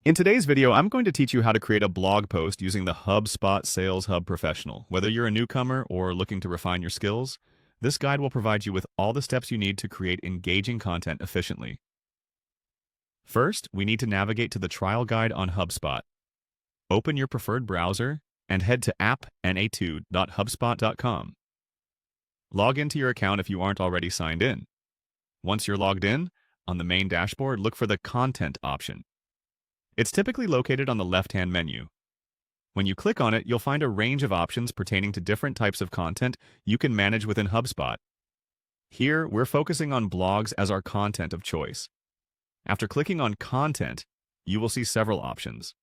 In today's video, I'm going to teach you how to create a blog post using the HubSpot Sales Hub Professional. Whether you're a newcomer or looking to refine your skills, this guide will provide you with all the steps you need to create engaging content efficiently. First, we need to navigate to the trial guide on HubSpot. Open your preferred browser and head to appna2.hubspot.com. Log into your account if you aren't already signed in. Once you're logged in, on the main dashboard, look for the Content option. It's typically located on the left-hand menu. When you click on it, you'll find a range of options pertaining to different types of content you can manage within HubSpot. Here, we're focusing on blogs as our content of choice. After clicking on Content, you will see several options.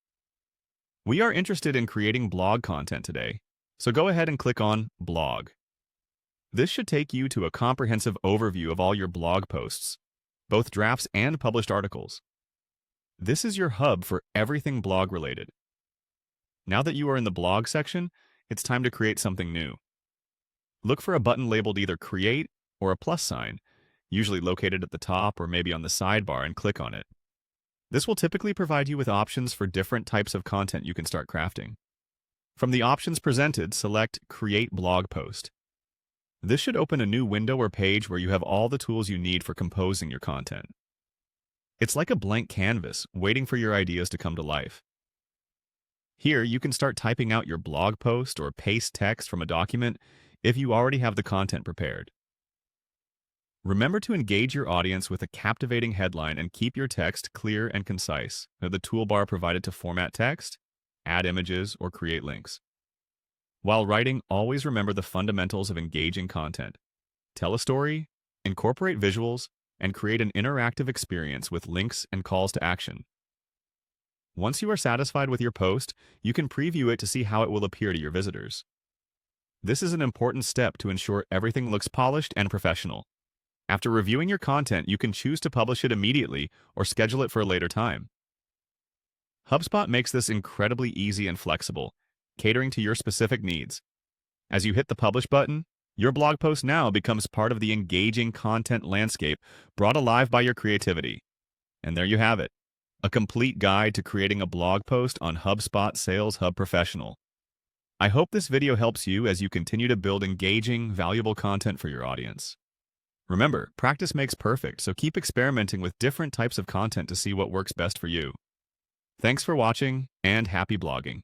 We are interested in creating blog content today, so go ahead and click on Blog. This should take you to a comprehensive overview of all your blog posts, both drafts and published articles. This is your hub for everything blog related. Now that you are in the blog section, it's time to create something new. Look for a button labeled either Create or a plus sign, usually located at the top or maybe on the sidebar, and click on it. This will typically provide you with options for different types of content you can start crafting. From the options presented, select Create Blog Post. This should open a new window or page where you have all the tools you need for composing your content. It's like a blank canvas, waiting for your ideas to come to life. Here, you can start typing out your blog post or paste text from a document if you already have the content prepared. Remember to engage your audience with a captivating headline and keep your text clear and concise. The toolbar provided to format text, add images, or create links. While writing, always remember the fundamentals of engaging content. Tell a story, incorporate visuals, and create an interactive experience with links and calls to action. Once you are satisfied with your post, you can preview it to see how it will appear to your visitors. This is an important step to ensure everything looks polished and professional. After reviewing your content, you can choose to publish it immediately or schedule it for a later time. HubSpot makes this incredibly easy and flexible, catering to your specific needs. As you hit the Publish button, your blog post now becomes part of the engaging content landscape brought alive by your creativity. And there you have it, a complete guide to creating a blog post on HubSpot Sales Hub Professional. I hope this video helps you as you continue to build engaging, valuable content for your audience. Remember, practice makes perfect, so keep experimenting with different types of content to see what works best for you. Thanks for watching, and happy blogging.